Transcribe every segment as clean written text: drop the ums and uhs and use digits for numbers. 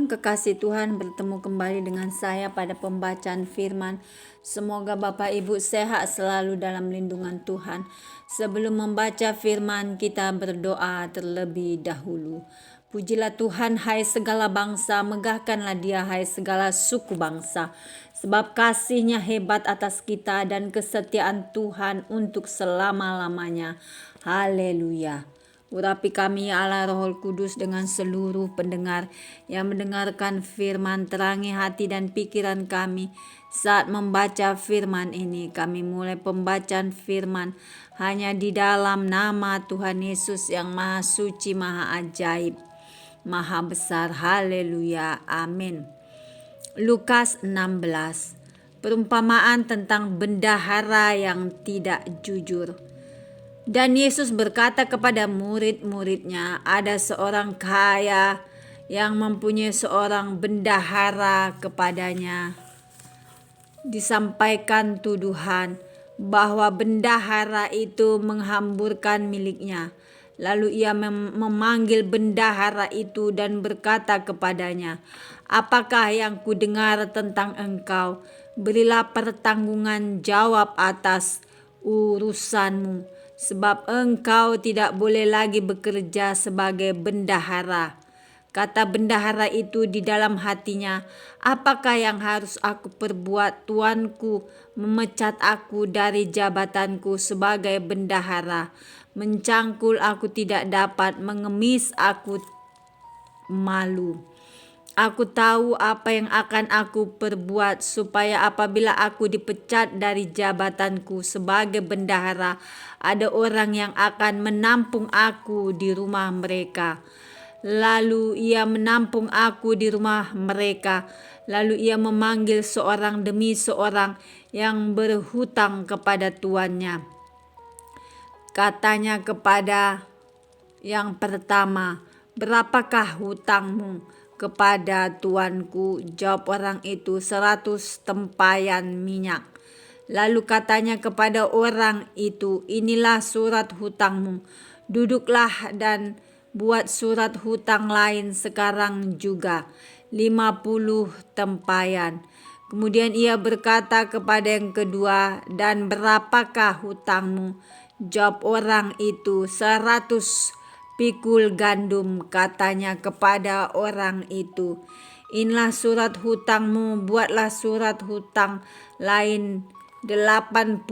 Shalom kekasih Tuhan, bertemu kembali dengan saya pada pembacaan firman. Semoga Bapak Ibu sehat selalu dalam lindungan Tuhan. Sebelum membaca firman, kita berdoa terlebih dahulu. Pujilah Tuhan hai segala bangsa, megahkanlah Dia hai segala suku bangsa. Sebab kasih-Nya hebat atas kita dan kesetiaan Tuhan untuk selama-lamanya. Haleluya. Urapi kami ya Allah Roh Kudus dengan seluruh pendengar yang mendengarkan firman, terangi hati dan pikiran kami saat membaca firman ini. Kami mulai pembacaan firman hanya di dalam nama Tuhan Yesus yang Maha Suci, Maha Ajaib, Maha Besar. Haleluya. Amin. Lukas 16. Perumpamaan tentang bendahara yang tidak jujur. Dan Yesus berkata kepada murid-muridnya, ada seorang kaya yang mempunyai seorang bendahara kepadanya. Disampaikan tuduhan bahwa bendahara itu menghamburkan miliknya. Lalu ia memanggil bendahara itu dan berkata kepadanya, apakah yang kudengar tentang engkau? Berilah pertanggungan jawab atas urusanmu, sebab engkau tidak boleh lagi bekerja sebagai bendahara. Kata bendahara itu di dalam hatinya, apakah yang harus aku perbuat? Tuanku memecat aku dari jabatanku sebagai bendahara. Mencangkul aku tidak dapat, mengemis aku malu. Aku tahu apa yang akan aku perbuat supaya apabila aku dipecat dari jabatanku sebagai bendahara, ada orang yang akan menampung aku di rumah mereka. Lalu ia menampung aku di rumah mereka. Lalu ia memanggil seorang demi seorang yang berhutang kepada tuannya. Katanya kepada yang pertama, berapakah hutangmu? Kepada tuanku, jawab orang itu, 100 tempayan minyak. Lalu katanya kepada orang itu, inilah surat hutangmu. Duduklah dan buat surat hutang lain sekarang juga, 50 tempayan. Kemudian ia berkata kepada yang kedua, dan berapakah hutangmu? Jawab orang itu, 100 pikul gandum. Katanya kepada orang itu, inilah surat hutangmu, buatlah surat hutang lain 80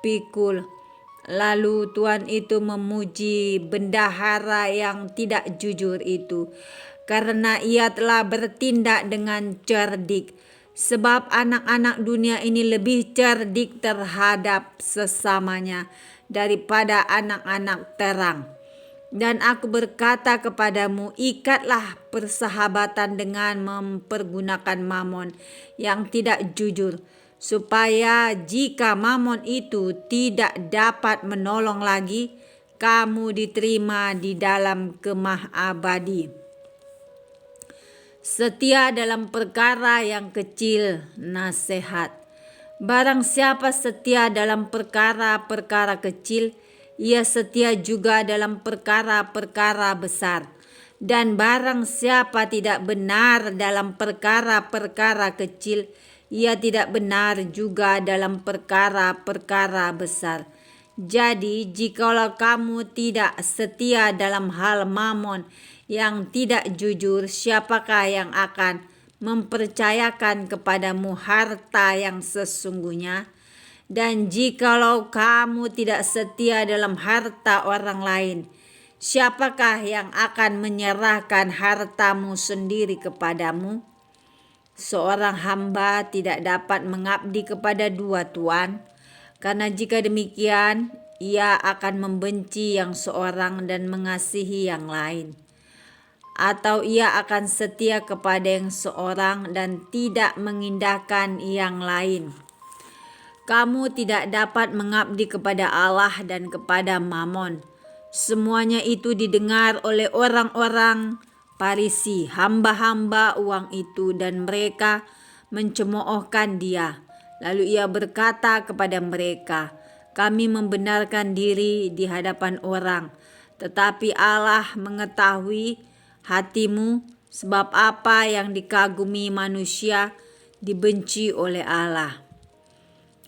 pikul. Lalu tuan itu memuji bendahara yang tidak jujur itu, karena ia telah bertindak dengan cerdik. Sebab anak-anak dunia ini lebih cerdik terhadap sesamanya daripada anak-anak terang. Dan aku berkata kepadamu, ikatlah persahabatan dengan mempergunakan mamon yang tidak jujur, supaya jika mamon itu tidak dapat menolong lagi, kamu diterima di dalam kemah abadi. Setia dalam perkara yang kecil, nasihat. Barang siapa setia dalam perkara-perkara kecil, ia setia juga dalam perkara-perkara besar. Dan barang siapa tidak benar dalam perkara-perkara kecil, ia tidak benar juga dalam perkara-perkara besar. Jadi, jikalau kamu tidak setia dalam hal mamon yang tidak jujur, siapakah yang akan mempercayakan kepadamu harta yang sesungguhnya? Dan jikalau kamu tidak setia dalam harta orang lain, siapakah yang akan menyerahkan hartamu sendiri kepadamu? Seorang hamba tidak dapat mengabdi kepada dua tuan, karena jika demikian, ia akan membenci yang seorang dan mengasihi yang lain. Atau ia akan setia kepada yang seorang dan tidak mengindahkan yang lain. Kamu tidak dapat mengabdi kepada Allah dan kepada mamon. Semuanya itu didengar oleh orang-orang Farisi, hamba-hamba uang itu, dan mereka mencemoohkan dia. Lalu ia berkata kepada mereka, kami membenarkan diri di hadapan orang, tetapi Allah mengetahui hatimu, Sebab apa yang dikagumi manusia dibenci oleh Allah.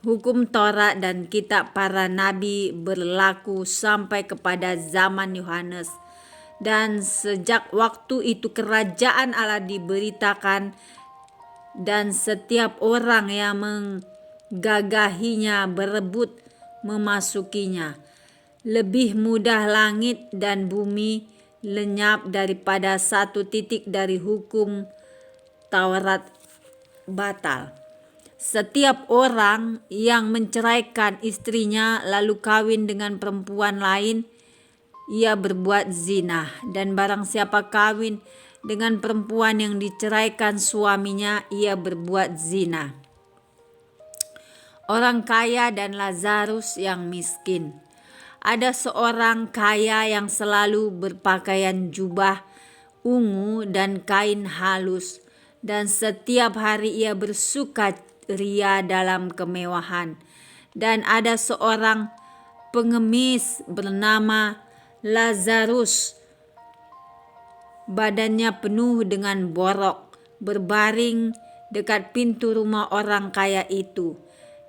Hukum Taurat dan kitab para nabi berlaku sampai kepada zaman Yohanes. Dan sejak waktu itu kerajaan Allah diberitakan, dan setiap orang yang menggagahinya berebut memasukinya. Lebih mudah langit dan bumi lenyap daripada satu titik dari hukum Taurat batal. Setiap orang yang menceraikan istrinya lalu kawin dengan perempuan lain, ia berbuat zina. Dan barang siapa kawin dengan perempuan yang diceraikan suaminya, ia berbuat zina. Orang kaya dan Lazarus yang miskin. Ada seorang kaya yang selalu berpakaian jubah ungu dan kain halus, dan setiap hari ia bersuka ria dalam kemewahan. Dan ada seorang pengemis bernama Lazarus, badannya penuh dengan borok, berbaring dekat pintu rumah orang kaya itu,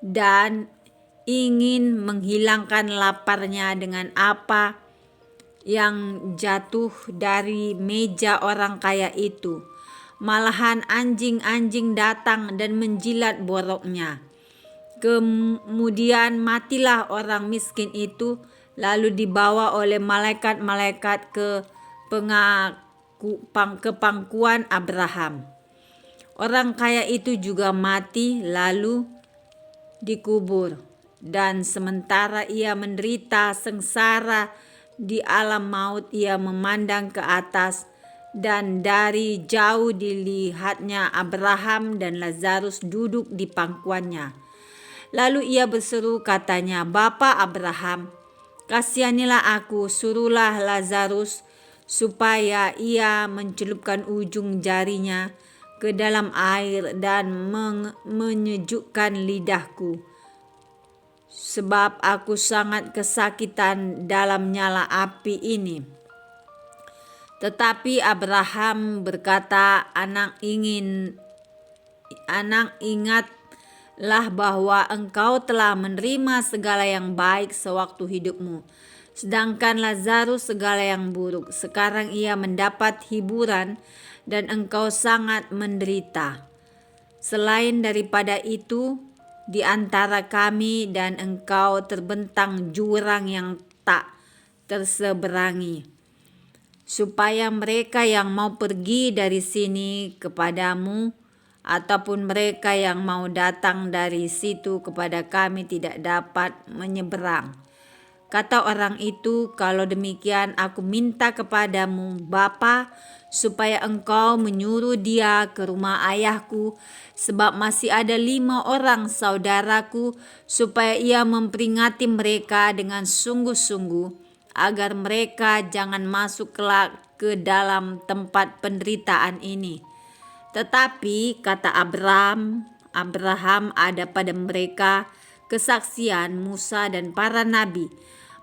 dan ingin menghilangkan laparnya dengan apa yang jatuh dari meja orang kaya itu. Malahan anjing-anjing datang dan menjilat boroknya. Kemudian matilah orang miskin itu, lalu dibawa oleh malaikat-malaikat ke pangkuan Abraham. Orang kaya itu juga mati lalu dikubur. Dan sementara ia menderita sengsara di alam maut, ia memandang ke atas, dan dari jauh dilihatnya Abraham dan Lazarus duduk di pangkuannya. Lalu ia berseru, katanya, "Bapa Abraham, kasihanilah aku, suruhlah Lazarus supaya ia mencelupkan ujung jarinya ke dalam air dan menyejukkan lidahku, sebab aku sangat kesakitan dalam nyala api ini." Tetapi Abraham berkata, Anak, ingatlah bahwa engkau telah menerima segala yang baik sewaktu hidupmu, sedangkan Lazarus segala yang buruk. Sekarang ia mendapat hiburan dan engkau sangat menderita. Selain daripada itu, di antara kami dan engkau terbentang jurang yang tak terseberangi, supaya mereka yang mau pergi dari sini kepadamu, ataupun mereka yang mau datang dari situ kepada kami tidak dapat menyeberang. Kata orang itu, "Kalau demikian aku minta kepadamu, Bapa, supaya engkau menyuruh dia ke rumah ayahku, sebab masih ada 5 orang saudaraku, supaya ia memperingati mereka dengan sungguh-sungguh, agar mereka jangan masuk kelak ke dalam tempat penderitaan ini." Tetapi kata Abraham, ada pada mereka kesaksian Musa dan para nabi.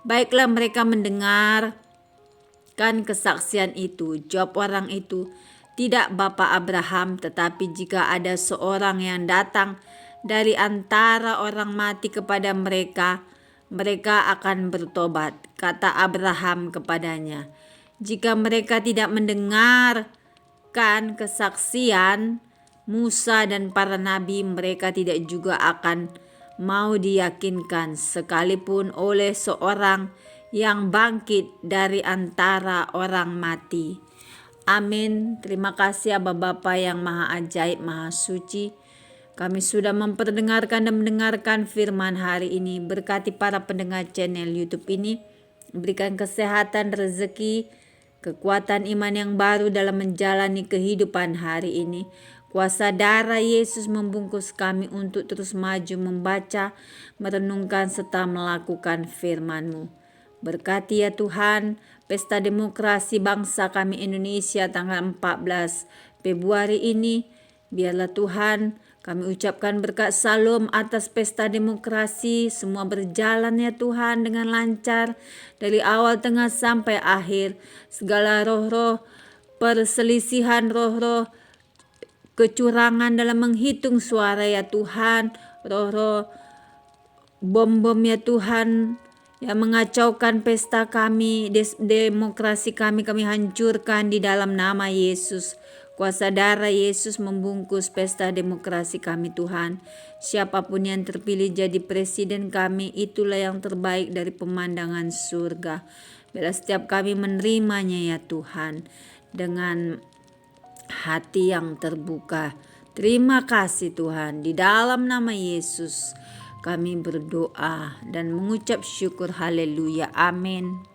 Baiklah mereka mendengarkan kesaksian itu. Jawab orang itu, "Tidak, Bapa Abraham, tetapi jika ada seorang yang datang dari antara orang mati kepada mereka, mereka akan bertobat." Kata Abraham kepadanya, "Jika mereka tidak mendengarkan kesaksian Musa dan para nabi, mereka tidak juga akan mau diyakinkan sekalipun oleh seorang yang bangkit dari antara orang mati." Amin. Terima kasih Aba Bapa yang maha ajaib, maha suci. Kami sudah memperdengarkan dan mendengarkan firman hari ini. Berkati para pendengar channel YouTube ini. Berikan kesehatan, rezeki, kekuatan iman yang baru dalam menjalani kehidupan hari ini. Kuasa darah Yesus membungkus kami untuk terus maju membaca, merenungkan serta melakukan firman-Mu. Berkati ya Tuhan pesta demokrasi bangsa kami Indonesia tanggal 14 Februari ini. Biarlah Tuhan kami ucapkan berkat salam atas pesta demokrasi. Semua berjalan ya Tuhan dengan lancar dari awal, tengah sampai akhir. Segala roh-roh perselisihan, roh-roh kecurangan dalam menghitung suara ya Tuhan, roh-roh bom-bom ya Tuhan yang mengacaukan pesta kami, demokrasi kami hancurkan di dalam nama Yesus. Kuasa darah Yesus membungkus pesta demokrasi kami Tuhan. Siapapun yang terpilih jadi presiden kami, itulah yang terbaik dari pemandangan surga. Bila setiap kami menerimanya ya Tuhan, dengan hati yang terbuka. Terima kasih Tuhan, di dalam nama Yesus kami berdoa dan mengucap syukur. Haleluya, amin.